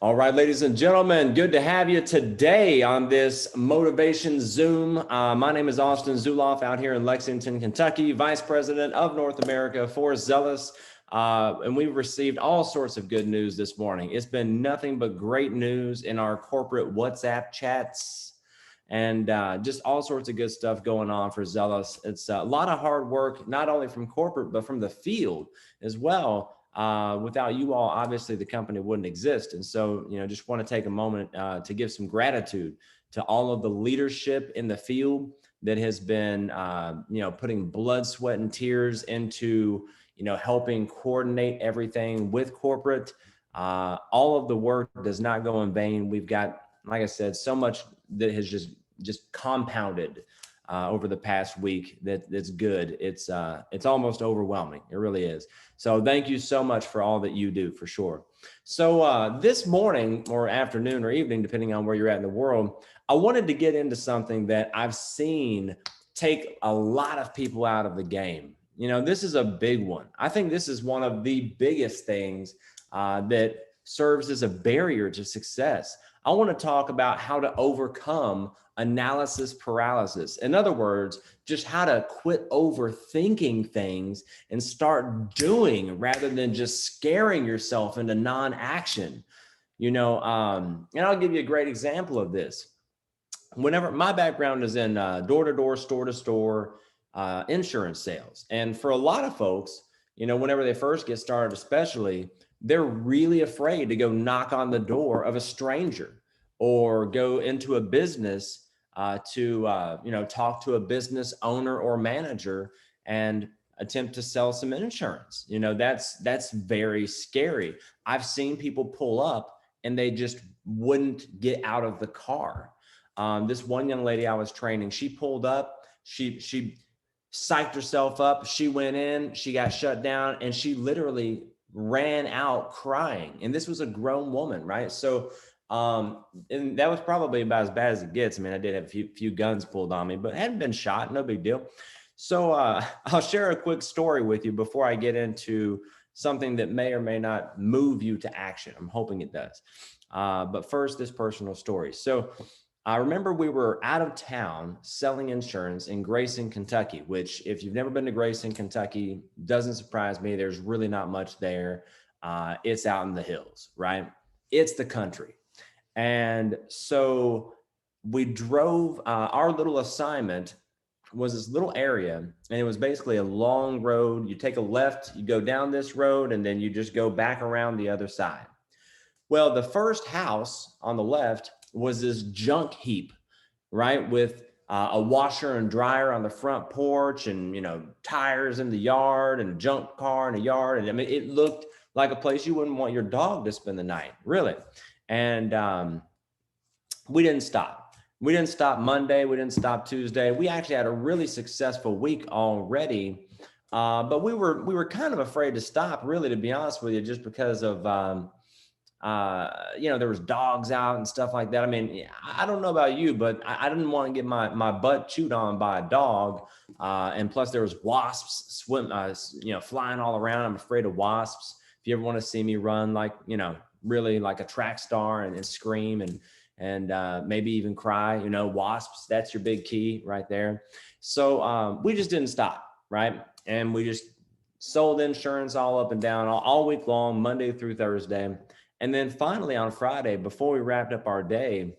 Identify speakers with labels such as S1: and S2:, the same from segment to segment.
S1: All right, ladies and gentlemen, good to have you today on this Motivation Zoom. My name is Austin Zuloff out here in Lexington, Kentucky, Vice President of North America for Zealous. And we've received all sorts of good news this morning. It's been nothing but great news in our corporate WhatsApp chats and just all sorts of good stuff going on for Zealous. It's a lot of hard work, not only from corporate, but from the field as well. Without you all, obviously the company wouldn't exist. And so, just want to take a moment to give some gratitude to all of the leadership in the field that has been, putting blood, sweat, and tears into, helping coordinate everything with corporate. All of the work does not go in vain. We've got, like I said, so much that has just compounded over the past week that's good. It's almost overwhelming. It really is. So thank you so much for all that you do, for sure. So this morning or afternoon or evening, depending on where you're at in the world, I wanted to get into something that I've seen take a lot of people out of the game. This is a big one. I think this is one of the biggest things that serves as a barrier to success. I want to talk about how to overcome analysis paralysis. In other words, just how to quit overthinking things and start doing rather than just scaring yourself into non-action. And I'll give you a great example of this. Whenever my background is in door-to-door, store-to-store insurance sales. And for a lot of folks, whenever they first get started, especially, they're really afraid to go knock on the door of a stranger or go into a business to talk to a business owner or manager and attempt to sell some insurance. That's very scary. I've seen people pull up and they just wouldn't get out of the car. This one young lady I was training, she pulled up, she psyched herself up, she went in, she got shut down, and she literally ran out crying. And this was a grown woman, right? So and that was probably about as bad as it gets. I mean, I did have a few guns pulled on me, but I hadn't been shot, no big deal. So I'll share a quick story with you before I get into something that may or may not move you to action. I'm hoping it does. But first, this personal story. So I remember we were out of town selling insurance in Grayson, Kentucky, which if you've never been to Grayson, Kentucky, doesn't surprise me. There's really not much there. It's out in the hills, right? It's the country. And so we drove, our little assignment was this little area, and it was basically a long road. You take a left, you go down this road, and then you just go back around the other side. Well, the first house on the left was this junk heap, right? With a washer and dryer on the front porch and, tires in the yard and a junk car in the yard. And I mean, it looked like a place you wouldn't want your dog to spend the night, really. And we didn't stop. We didn't stop Monday. We didn't stop Tuesday. We actually had a really successful week already. But we were kind of afraid to stop, really, to be honest with you, just because of, there was dogs out and stuff like that. I mean, I don't know about you, but I didn't want to get my butt chewed on by a dog. And plus there was wasps flying all around. I'm afraid of wasps. If you ever want to see me run like, really like a track star and scream and maybe even cry, wasps, that's your big key right there. So we just didn't stop, right? And we just sold insurance all up and down all week long, Monday through Thursday. And then finally on Friday, before we wrapped up our day,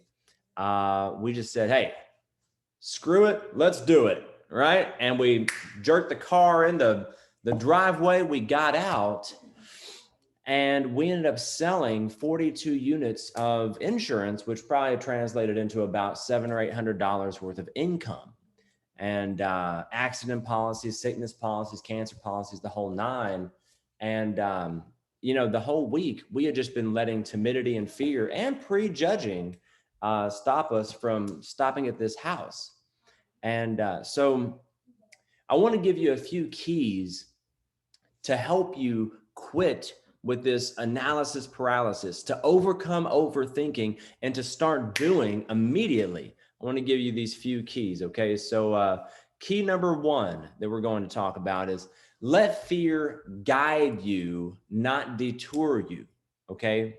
S1: we just said, hey, screw it, let's do it, right? And we jerked the car in the driveway, we got out, and we ended up selling 42 units of insurance, which probably translated into about $700 or $800 worth of income. And accident policies, sickness policies, cancer policies, the whole nine. And the whole week we had just been letting timidity and fear and prejudging stop us from stopping at this house. And so I want to give you a few keys to help you quit with this analysis paralysis, to overcome overthinking and to start doing immediately. I want to give you these few keys. Okay. So key number one that we're going to talk about is let fear guide you, not detour you. Okay.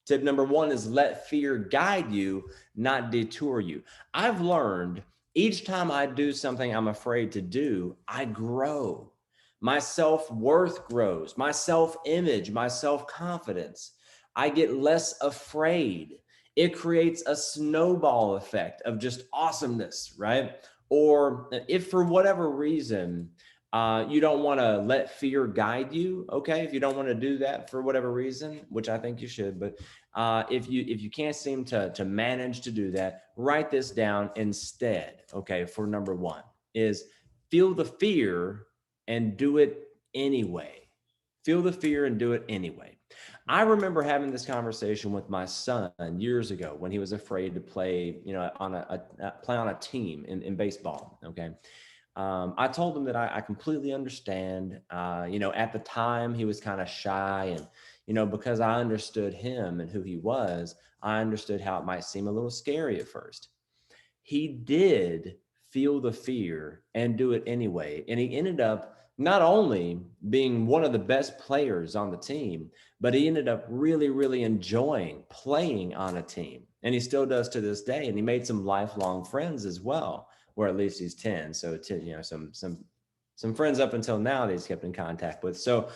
S1: Tip number one is let fear guide you, not detour you. I've learned each time I do something I'm afraid to do, I grow. My self-worth grows, my self-image, my self-confidence. I get less afraid. It creates a snowball effect of just awesomeness, right? Or if for whatever reason, you don't want to let fear guide you, okay? If you don't want to do that for whatever reason, which I think you should, but if you can't seem to manage to do that, write this down instead, okay? For number one is feel the fear and do it anyway. Feel the fear and do it anyway. I remember having this conversation with my son years ago when he was afraid to play, on play on a team in baseball. Okay. I told him that I completely understand. At the time he was kind of shy, and because I understood him and who he was, I understood how it might seem a little scary at first. He did feel the fear and do it anyway, and he ended up not only being one of the best players on the team, but he ended up really, really enjoying playing on a team, and he still does to this day. And he made some lifelong friends as well, or at least he's 10. So, some friends up until now that he's kept in contact with. So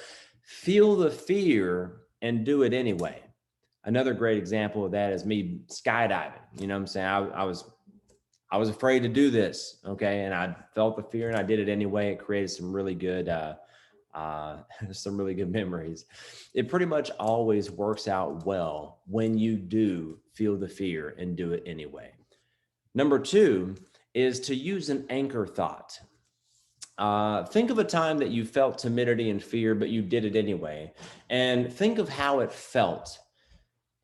S1: feel the fear and do it anyway. Another great example of that is me skydiving. You know what I'm saying? I was afraid to do this. Okay. And I felt the fear and I did it anyway. It created some really good, some really good memories. It pretty much always works out well when you do feel the fear and do it anyway. Number two is to use an anchor thought. Think of a time that you felt timidity and fear, but you did it anyway. And think of how it felt,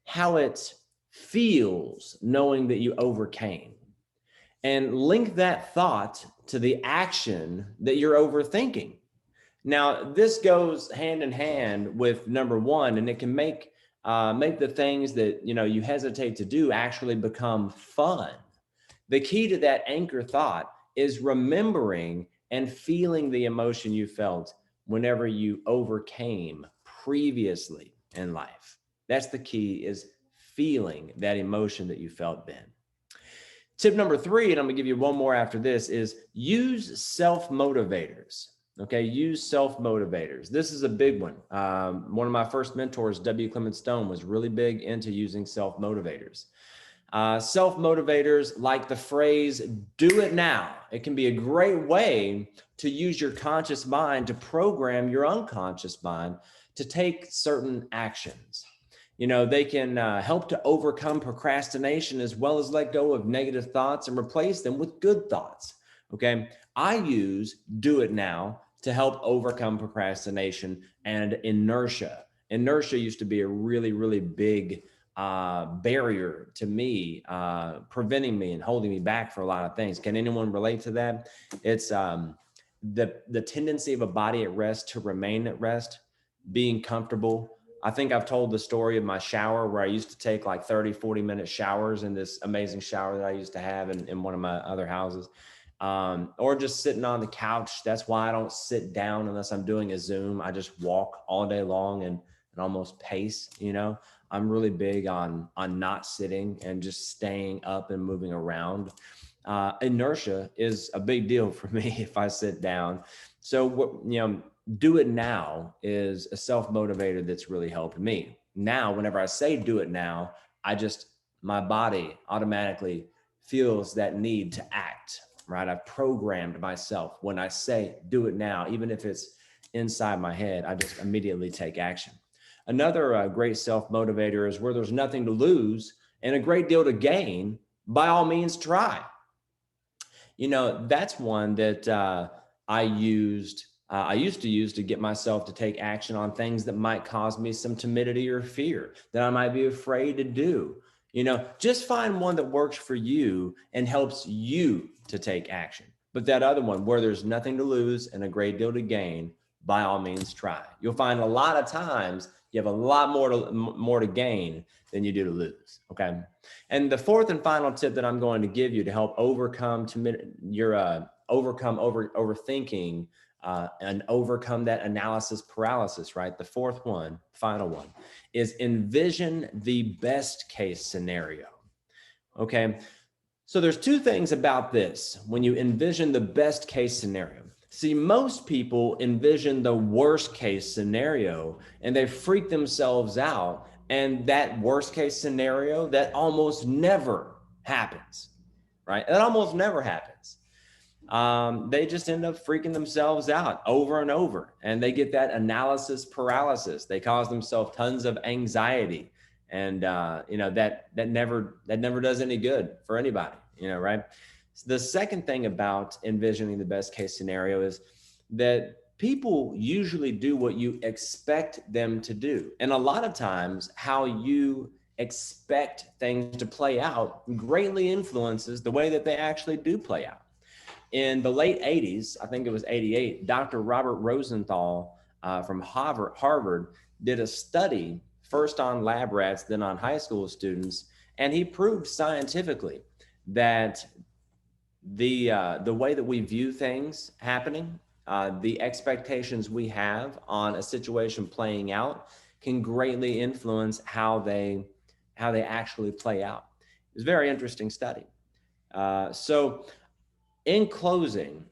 S1: how it feels knowing that you overcame. And link that thought to the action that you're overthinking. Now, this goes hand in hand with number one, and it can make the things that you hesitate to do actually become fun. The key to that anchor thought is remembering and feeling the emotion you felt whenever you overcame previously in life. That's the key, is feeling that emotion that you felt then. Tip number three, and I'm gonna give you one more after this, is use self-motivators. Okay, use self-motivators. This is a big one. One of my first mentors, W. Clement Stone, was really big into using self-motivators. Self-motivators, like the phrase, do it now. It can be a great way to use your conscious mind to program your unconscious mind to take certain actions. They can help to overcome procrastination as well as let go of negative thoughts and replace them with good thoughts. Okay. I use do it now to help overcome procrastination and inertia. Inertia used to be a really, really big barrier to me, preventing me and holding me back for a lot of things. Can anyone relate to that? It's the tendency of a body at rest to remain at rest, being comfortable. I think I've told the story of my shower where I used to take like 30, 40-minute showers in this amazing shower that I used to have in one of my other houses. Or just sitting on the couch. That's why I don't sit down unless I'm doing a Zoom. I just walk all day long and almost pace. I'm really big on not sitting and just staying up and moving around. Inertia is a big deal for me if I sit down. So, do it now is a self-motivator that's really helped me. Now, whenever I say do it now, my body automatically feels that need to act, right? I've programmed myself. When I say do it now, even if it's inside my head, I just immediately take action. Another great self-motivator is where there's nothing to lose and a great deal to gain. By all means, try. That's one that I used to use to get myself to take action on things that might cause me some timidity or fear that I might be afraid to do. Just find one that works for you and helps you to take action. But that other one where there's nothing to lose and a great deal to gain, by all means, try. You'll find a lot of times you have a lot more to gain than you do to lose. Okay. And the fourth and final tip that I'm going to give you to help overcome overthinking and overcome that analysis paralysis, right? The fourth one, final one, is envision the best case scenario. Okay. So there's two things about this when you envision the best case scenario. See, most people envision the worst case scenario and they freak themselves out. And that worst case scenario, that almost never happens, right? That almost never happens. They just end up freaking themselves out over and over, and they get that analysis paralysis. They cause themselves tons of anxiety, and that never does any good for anybody, right? So the second thing about envisioning the best case scenario is that people usually do what you expect them to do, and a lot of times how you expect things to play out greatly influences the way that they actually do play out. In the late 80s, I think it was 88, Dr. Robert Rosenthal from Harvard did a study first on lab rats, then on high school students, and he proved scientifically that the way that we view things happening, the expectations we have on a situation playing out can greatly influence how they actually play out. It's a very interesting study. So in closing,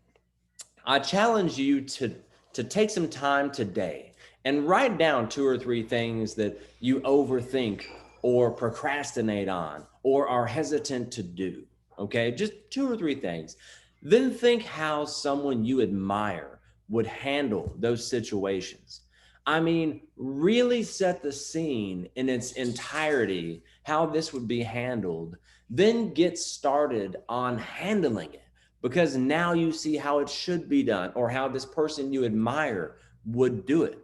S1: I challenge you to take some time today and write down 2 or 3 things that you overthink or procrastinate on or are hesitant to do. Okay, just 2 or 3 things. Then think how someone you admire would handle those situations. I mean, really set the scene in its entirety, how this would be handled. Then get started on handling it, because now you see how it should be done or how this person you admire would do it.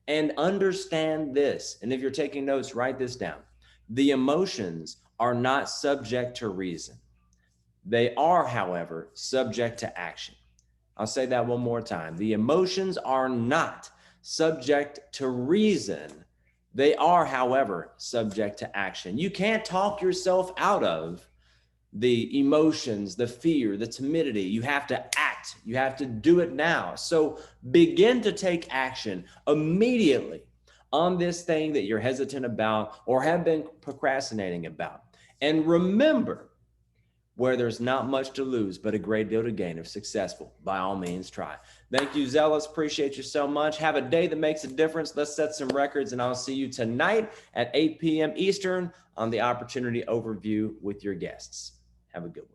S1: And understand this. And if you're taking notes, write this down. The emotions are not subject to reason. They are, however, subject to action. I'll say that one more time. The emotions are not subject to reason. They are, however, subject to action. You can't talk yourself out of the emotions, the fear, the timidity. You have to act. You have to do it now. So begin to take action immediately on this thing that you're hesitant about or have been procrastinating about. And remember, where there's not much to lose, but a great deal to gain if successful, by all means, try. Thank you, Zealous. Appreciate you so much. Have a day that makes a difference. Let's set some records, and I'll see you tonight at 8 p.m. Eastern on the Opportunity Overview with your guests. Have a good one.